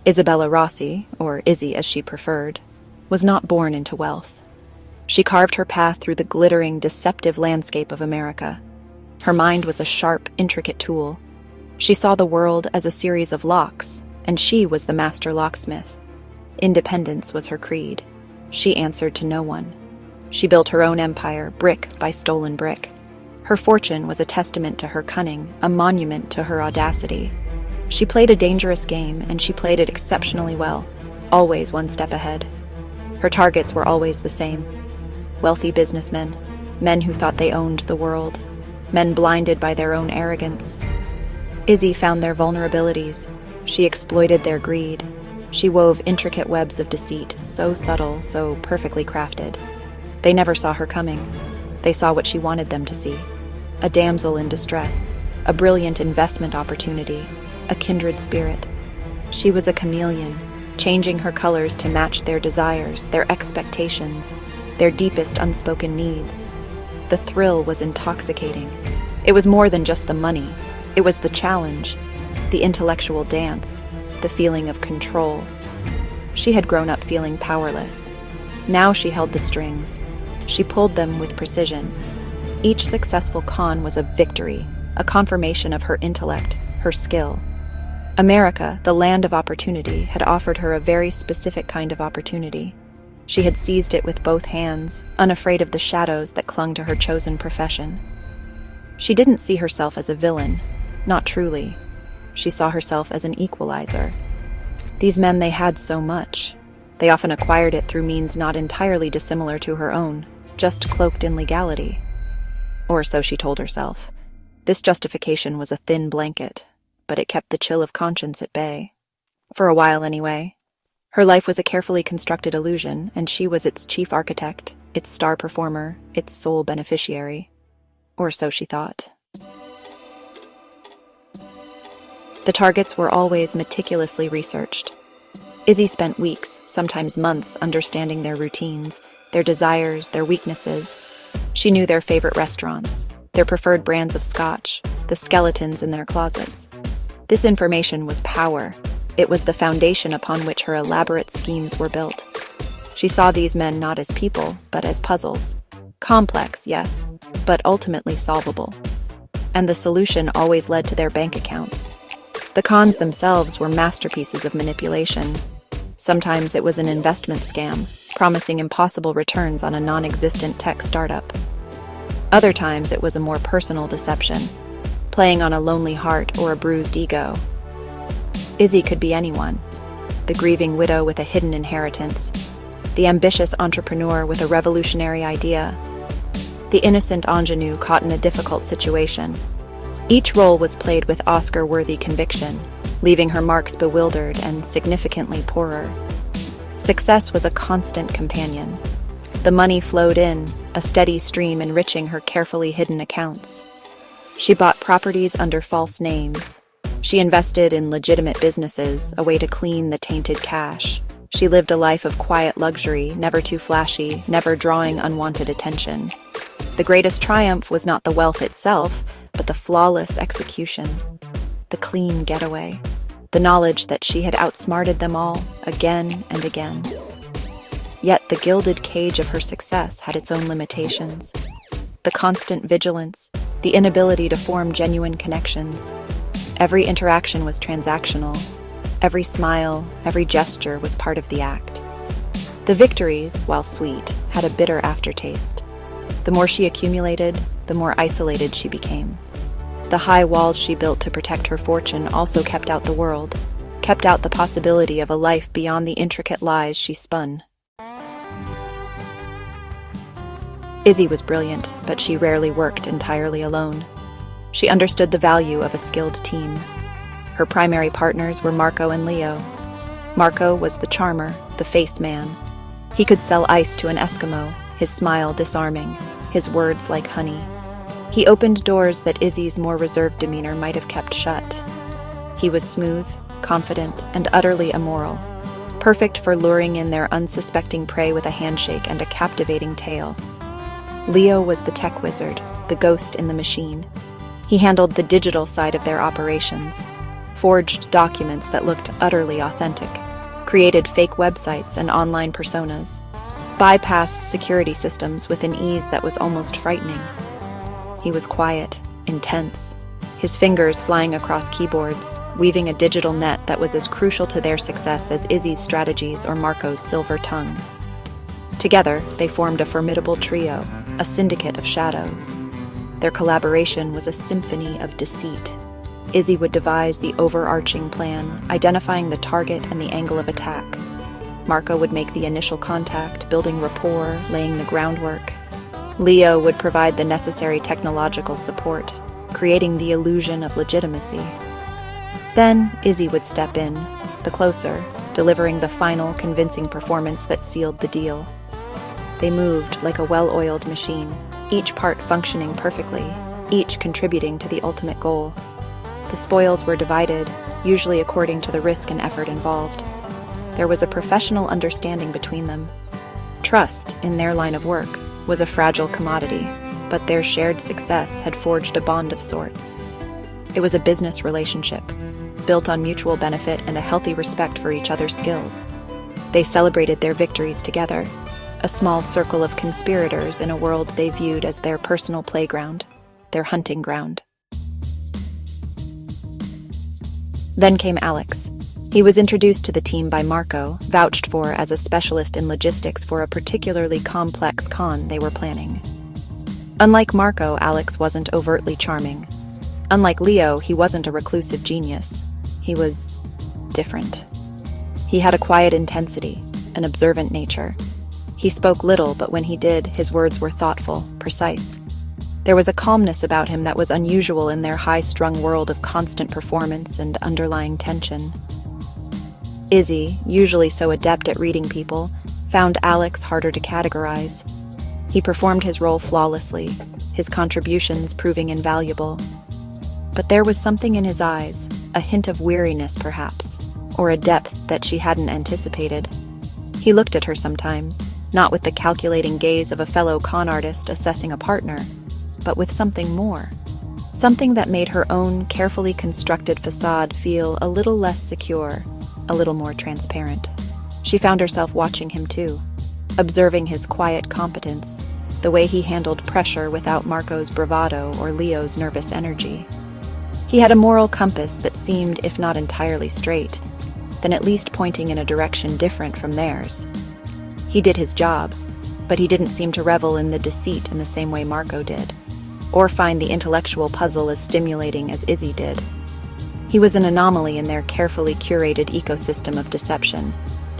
Isabella Rossi, or Izzy as she preferred, was not born into wealth. She carved her path through the glittering, deceptive landscape of America. Her mind was a sharp, intricate tool. She saw the world as a series of locks, and she was the master locksmith. Independence was her creed. She answered to no one. She built her own empire, brick by stolen brick. Her fortune was a testament to her cunning, a monument to her audacity. She played a dangerous game, and she played it exceptionally well, always one step ahead. Her targets were always the same: wealthy businessmen, men who thought they owned the world, men blinded by their own arrogance. Izzy found their vulnerabilities. She exploited their greed. She wove intricate webs of deceit, so subtle, so perfectly crafted. They never saw her coming. They saw what she wanted them to see: a damsel in distress, a brilliant investment opportunity, a kindred spirit. She was a chameleon, changing her colors to match their desires, their expectations, their deepest unspoken needs. The thrill was intoxicating. It was more than just the money. It was the challenge, the intellectual dance, the feeling of control. She had grown up feeling powerless. Now she held the strings. She pulled them with precision. Each successful con was a victory, a confirmation of her intellect, her skill. America, the land of opportunity, had offered her a very specific kind of opportunity. She had seized it with both hands, unafraid of the shadows that clung to her chosen profession. She didn't see herself as a villain, not truly. She saw herself as an equalizer. These men, they had so much. They often acquired it through means not entirely dissimilar to her own, just cloaked in legality. Or so she told herself. This justification was a thin blanket, but it kept the chill of conscience at bay. For a while, anyway. Her life was a carefully constructed illusion, and she was its chief architect, its star performer, its sole beneficiary. Or so she thought. The targets were always meticulously researched. Izzy spent weeks, sometimes months, understanding their routines, their desires, their weaknesses. She knew their favorite restaurants, their preferred brands of scotch, the skeletons in their closets. This information was power. It was the foundation upon which her elaborate schemes were built. She saw these men not as people, but as puzzles. Complex, yes, but ultimately solvable. And the solution always led to their bank accounts. The cons themselves were masterpieces of manipulation. Sometimes it was an investment scam, promising impossible returns on a non-existent tech startup. Other times it was a more personal deception, playing on a lonely heart or a bruised ego. Izzy could be anyone: the grieving widow with a hidden inheritance, the ambitious entrepreneur with a revolutionary idea, the innocent ingenue caught in a difficult situation. Each role was played with Oscar-worthy conviction, leaving her marks bewildered and significantly poorer. Success was a constant companion. The money flowed in, a steady stream enriching her carefully hidden accounts. She bought properties under false names. She invested in legitimate businesses, a way to clean the tainted cash. She lived a life of quiet luxury, never too flashy, never drawing unwanted attention. The greatest triumph was not the wealth itself, but the flawless execution, the clean getaway, the knowledge that she had outsmarted them all again and again. Yet the gilded cage of her success had its own limitations. The constant vigilance, the inability to form genuine connections. Every interaction was transactional. Every smile, every gesture was part of the act. The victories, while sweet, had a bitter aftertaste. The more she accumulated, the more isolated she became. The high walls she built to protect her fortune also kept out the world, kept out the possibility of a life beyond the intricate lies she spun. Izzy was brilliant, but she rarely worked entirely alone. She understood the value of a skilled team. Her primary partners were Marco and Leo. Marco was the charmer, the face man. He could sell ice to an Eskimo, his smile disarming, his words like honey. He opened doors that Izzy's more reserved demeanor might have kept shut. He was smooth, confident, and utterly immoral, perfect for luring in their unsuspecting prey with a handshake and a captivating tale. Leo was the tech wizard, the ghost in the machine. He handled the digital side of their operations. forged documents that looked utterly authentic, created fake websites and online personas, bypassed security systems with an ease that was almost frightening. He was quiet, intense, his fingers flying across keyboards, weaving a digital net that was as crucial to their success as Izzy's strategies or Marco's silver tongue. Together, they formed a formidable trio, a syndicate of shadows. Their collaboration was a symphony of deceit. Izzy would devise the overarching plan, identifying the target and the angle of attack. Marco would make the initial contact, building rapport, laying the groundwork. Leo would provide the necessary technological support, creating the illusion of legitimacy. Then Izzy would step in, the closer, delivering the final, convincing performance that sealed the deal. They moved like a well-oiled machine, each part functioning perfectly, each contributing to the ultimate goal. The spoils were divided, usually according to the risk and effort involved. There was a professional understanding between them. Trust, in their line of work, was a fragile commodity, but their shared success had forged a bond of sorts. It was a business relationship, built on mutual benefit and a healthy respect for each other's skills. They celebrated their victories together, a small circle of conspirators in a world they viewed as their personal playground, their hunting ground. Then came Alex. He was introduced to the team by Marco, vouched for as a specialist in logistics for a particularly complex con they were planning. Unlike Marco, Alex wasn't overtly charming. Unlike Leo, he wasn't a reclusive genius. He was different. He had a quiet intensity, an observant nature. He spoke little, but when he did, his words were thoughtful, precise. There was a calmness about him that was unusual in their high-strung world of constant performance and underlying tension. Izzy, usually so adept at reading people, found Alex harder to categorize. He performed his role flawlessly, his contributions proving invaluable. But there was something in his eyes, a hint of weariness perhaps, or a depth that she hadn't anticipated. He looked at her sometimes, not with the calculating gaze of a fellow con artist assessing a partner, but with something more. Something that made her own carefully constructed facade feel a little less secure, a little more transparent. She found herself watching him too, observing his quiet competence, the way he handled pressure without Marco's bravado or Leo's nervous energy. He had a moral compass that seemed, if not entirely straight, then at least pointing in a direction different from theirs. He did his job, but he didn't seem to revel in the deceit in the same way Marco did, or find the intellectual puzzle as stimulating as Izzy did. He was an anomaly in their carefully curated ecosystem of deception.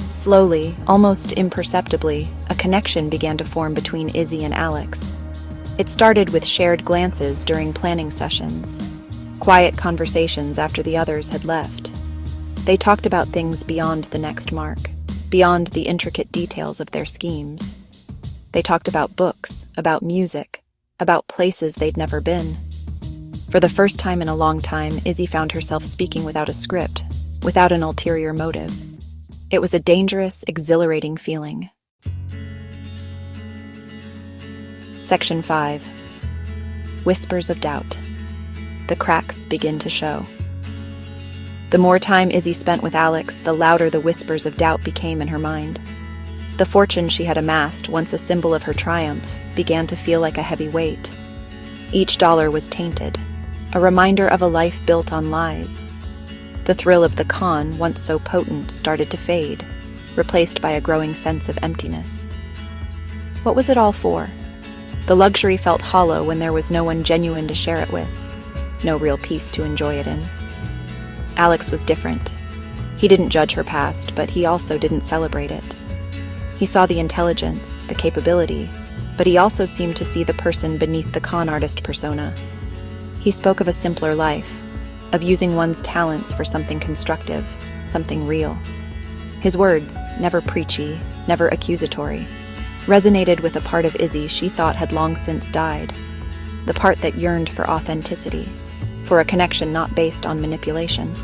Slowly, almost imperceptibly, a connection began to form between Izzy and Alex. It started with shared glances during planning sessions, quiet conversations after the others had left. They talked about things beyond the next mark, beyond the intricate details of their schemes. They talked about books, about music, about places they'd never been. For the first time in a long time, Izzy found herself speaking without a script, without an ulterior motive. It was a dangerous, exhilarating feeling. Section 5. Whispers of Doubt. The cracks begin to show. The more time Izzy spent with Alex, the louder the whispers of doubt became in her mind. The fortune she had amassed, once a symbol of her triumph, began to feel like a heavy weight. Each dollar was tainted, a reminder of a life built on lies. The thrill of the con, once so potent, started to fade, replaced by a growing sense of emptiness. What was it all for? The luxury felt hollow when there was no one genuine to share it with, no real peace to enjoy it in. Alex was different. He didn't judge her past, but he also didn't celebrate it. He saw the intelligence, the capability, but he also seemed to see the person beneath the con artist persona. He spoke of a simpler life, of using one's talents for something constructive, something real. His words, never preachy, never accusatory, resonated with a part of Izzy she thought had long since died, the part that yearned for authenticity, for a connection not based on manipulation.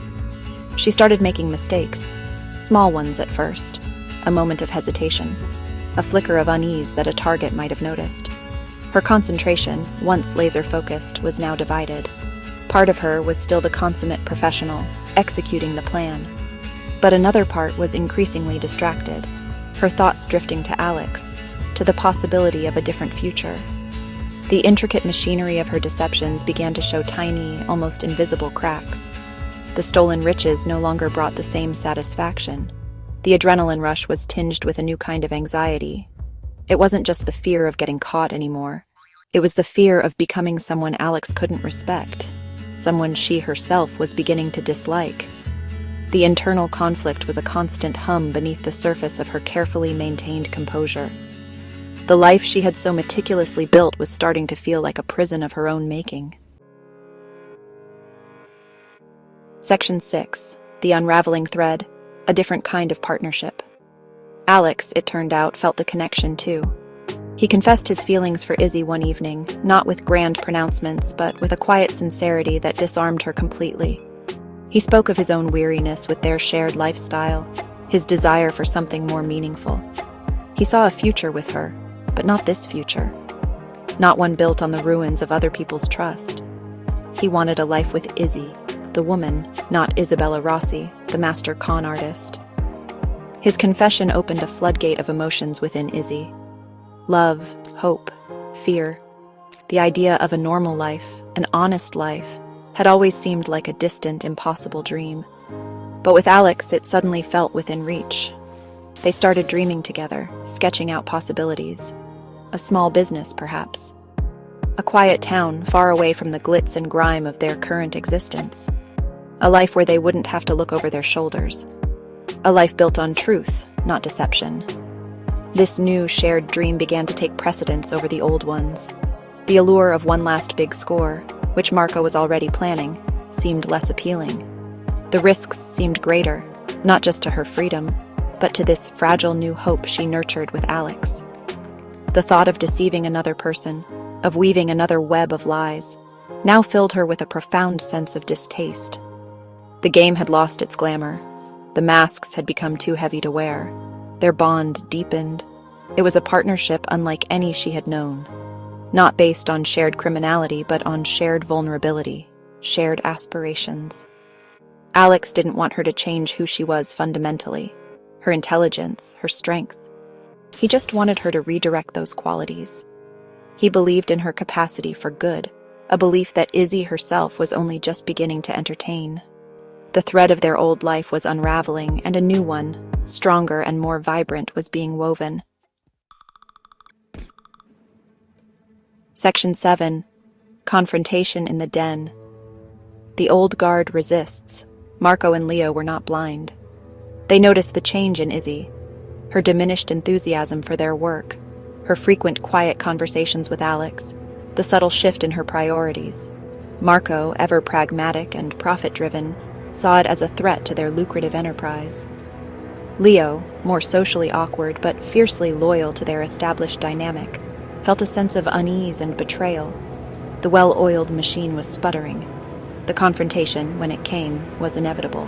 She started making mistakes, small ones at first, a moment of hesitation, a flicker of unease that a target might have noticed. Her concentration, once laser-focused, was now divided. Part of her was still the consummate professional, executing the plan. But another part was increasingly distracted, her thoughts drifting to Alex, to the possibility of a different future. The intricate machinery of her deceptions began to show tiny, almost invisible cracks. The stolen riches no longer brought the same satisfaction. The adrenaline rush was tinged with a new kind of anxiety. It wasn't just the fear of getting caught anymore. It was the fear of becoming someone Alex couldn't respect, someone she herself was beginning to dislike. The internal conflict was a constant hum beneath the surface of her carefully maintained composure. The life she had so meticulously built was starting to feel like a prison of her own making. Section 6. The Unraveling Thread. A different kind of partnership. Alex, it turned out, felt the connection too. He confessed his feelings for Izzy one evening, not with grand pronouncements, but with a quiet sincerity that disarmed her completely. He spoke of his own weariness with their shared lifestyle, his desire for something more meaningful. He saw a future with her, but not this future. Not one built on the ruins of other people's trust. He wanted a life with Izzy, the woman, not Isabella Rossi, the master con artist. His confession opened a floodgate of emotions within Izzy. Love, hope, fear. The idea of a normal life, an honest life, had always seemed like a distant, impossible dream. But with Alex, it suddenly felt within reach. They started dreaming together, sketching out possibilities. A small business, perhaps. A quiet town, far away from the glitz and grime of their current existence. A life where they wouldn't have to look over their shoulders. A life built on truth, not deception. This new, shared dream began to take precedence over the old ones. The allure of one last big score, which Marco was already planning, seemed less appealing. The risks seemed greater, not just to her freedom, but to this fragile new hope she nurtured with Alex. The thought of deceiving another person, of weaving another web of lies, now filled her with a profound sense of distaste. The game had lost its glamour. The masks had become too heavy to wear. Their bond deepened. It was a partnership unlike any she had known. Not based on shared criminality, but on shared vulnerability, shared aspirations. Alex didn't want her to change who she was fundamentally, her intelligence, her strength. He just wanted her to redirect those qualities. He believed in her capacity for good, a belief that Izzy herself was only just beginning to entertain. The thread of their old life was unraveling, and a new one, stronger and more vibrant, was being woven. Section 7. Confrontation in the Den. The old guard resists. Marco and Leo were not blind. They noticed the change in Izzy, her diminished enthusiasm for their work, her frequent quiet conversations with Alex, the subtle shift in her priorities. Marco, ever pragmatic and profit-driven, saw it as a threat to their lucrative enterprise. Leo, more socially awkward but fiercely loyal to their established dynamic, felt a sense of unease and betrayal. The well-oiled machine was sputtering. The confrontation, when it came, was inevitable.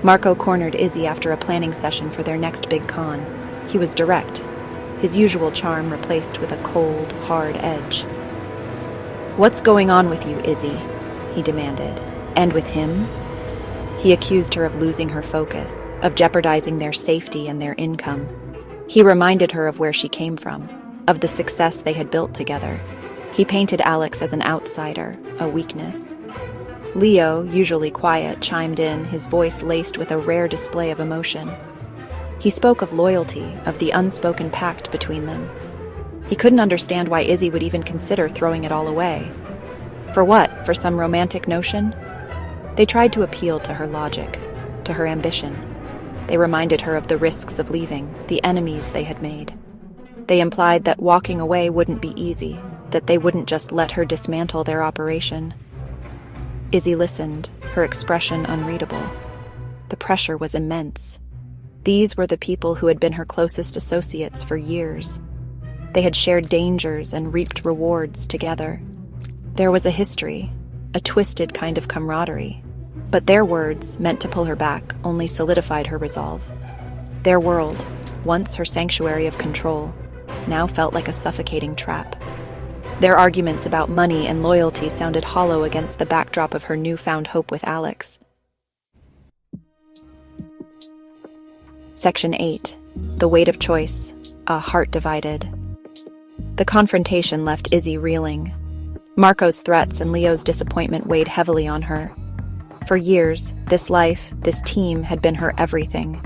Marco cornered Izzy after a planning session for their next big con. He was direct, his usual charm replaced with a cold, hard edge. "What's going on with you, Izzy?" he demanded. "And with him?" He accused her of losing her focus, of jeopardizing their safety and their income. He reminded her of where she came from, of the success they had built together. He painted Alex as an outsider, a weakness. Leo, usually quiet, chimed in, his voice laced with a rare display of emotion. He spoke of loyalty, of the unspoken pact between them. He couldn't understand why Izzy would even consider throwing it all away. For what? For some romantic notion? They tried to appeal to her logic, to her ambition. They reminded her of the risks of leaving, the enemies they had made. They implied that walking away wouldn't be easy, that they wouldn't just let her dismantle their operation. Izzy listened, her expression unreadable. The pressure was immense. These were the people who had been her closest associates for years. They had shared dangers and reaped rewards together. There was a history, a twisted kind of camaraderie. But their words, meant to pull her back, only solidified her resolve. Their world, once her sanctuary of control, now felt like a suffocating trap. Their arguments about money and loyalty sounded hollow against the backdrop of her newfound hope with Alex. Section 8. The Weight of Choice. A Heart Divided. The confrontation left Izzy reeling. Marco's threats and Leo's disappointment weighed heavily on her. For years, this life, this team had been her everything.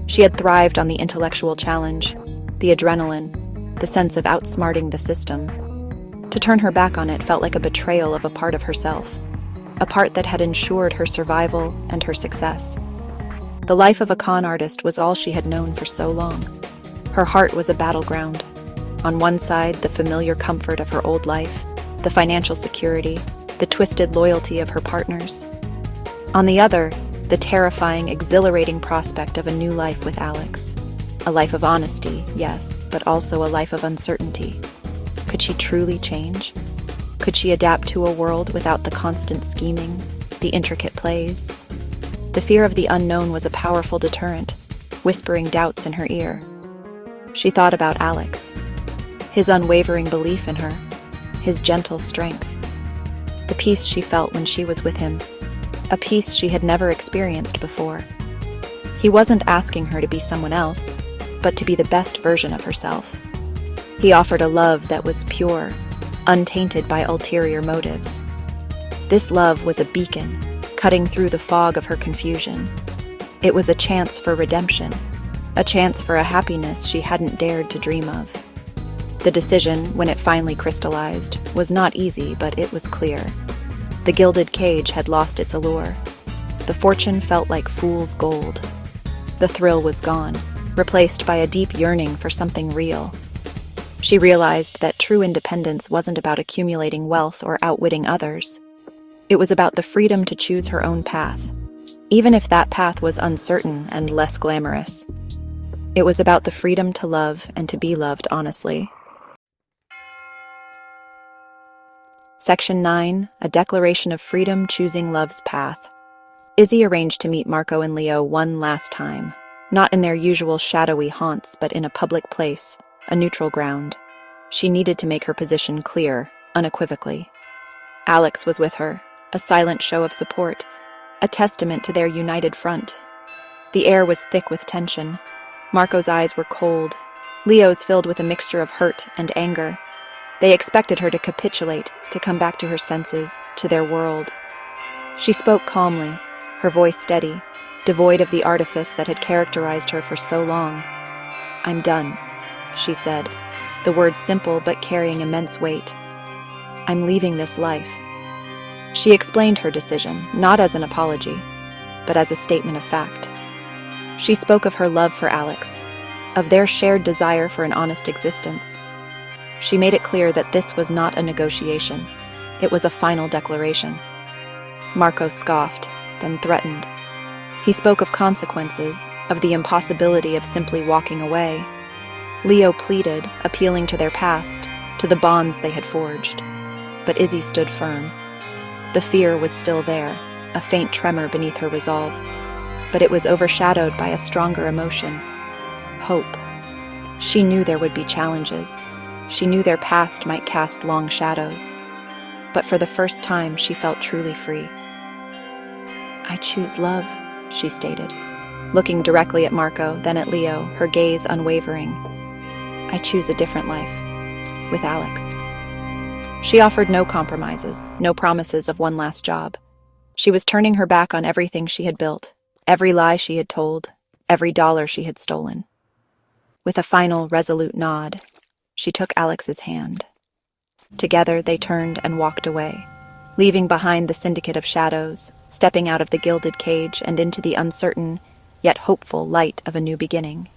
She had thrived on the intellectual challenge, the adrenaline, the sense of outsmarting the system. To turn her back on it felt like a betrayal of a part of herself, a part that had ensured her survival and her success. The life of a con artist was all she had known for so long. Her heart was a battleground. On one side, the familiar comfort of her old life, the financial security, the twisted loyalty of her partners. On the other, the terrifying, exhilarating prospect of a new life with Alex. A life of honesty, yes, but also a life of uncertainty. Could she truly change? Could she adapt to a world without the constant scheming, the intricate plays? The fear of the unknown was a powerful deterrent, whispering doubts in her ear. She thought about Alex, his unwavering belief in her, his gentle strength, the peace she felt when she was with him, a peace she had never experienced before. He wasn't asking her to be someone else, but to be the best version of herself. He offered a love that was pure, untainted by ulterior motives. This love was a beacon, cutting through the fog of her confusion. It was a chance for redemption, a chance for a happiness she hadn't dared to dream of. The decision, when it finally crystallized, was not easy, but it was clear. The gilded cage had lost its allure. The fortune felt like fool's gold. The thrill was gone, replaced by a deep yearning for something real. She realized that true independence wasn't about accumulating wealth or outwitting others. It was about the freedom to choose her own path, even if that path was uncertain and less glamorous. It was about the freedom to love and to be loved honestly. Section 9. A Declaration of Freedom Choosing Love's Path. Izzy arranged to meet Marco and Leo one last time, not in their usual shadowy haunts, but in a public place, a neutral ground. She needed to make her position clear, unequivocally. Alex was with her, a silent show of support, a testament to their united front. The air was thick with tension. Marco's eyes were cold, Leo's filled with a mixture of hurt and anger. They expected her to capitulate, to come back to her senses, to their world. She spoke calmly, her voice steady, devoid of the artifice that had characterized her for so long. "I'm done," she said, the words simple but carrying immense weight. "I'm leaving this life." She explained her decision, not as an apology, but as a statement of fact. She spoke of her love for Alex, of their shared desire for an honest existence. She made it clear that this was not a negotiation. It was a final declaration. Marco scoffed, then threatened. He spoke of consequences, of the impossibility of simply walking away. Leo pleaded, appealing to their past, to the bonds they had forged. But Izzy stood firm. The fear was still there, a faint tremor beneath her resolve. But it was overshadowed by a stronger emotion: hope. She knew there would be challenges. She knew their past might cast long shadows. But for the first time, she felt truly free. "I choose love," she stated, looking directly at Marco, then at Leo, her gaze unwavering. "I choose a different life, with Alex." She offered no compromises, no promises of one last job. She was turning her back on everything she had built, every lie she had told, every dollar she had stolen. With a final, resolute nod, she took Alex's hand. Together they turned and walked away, leaving behind the syndicate of shadows, stepping out of the gilded cage and into the uncertain, yet hopeful light of a new beginning.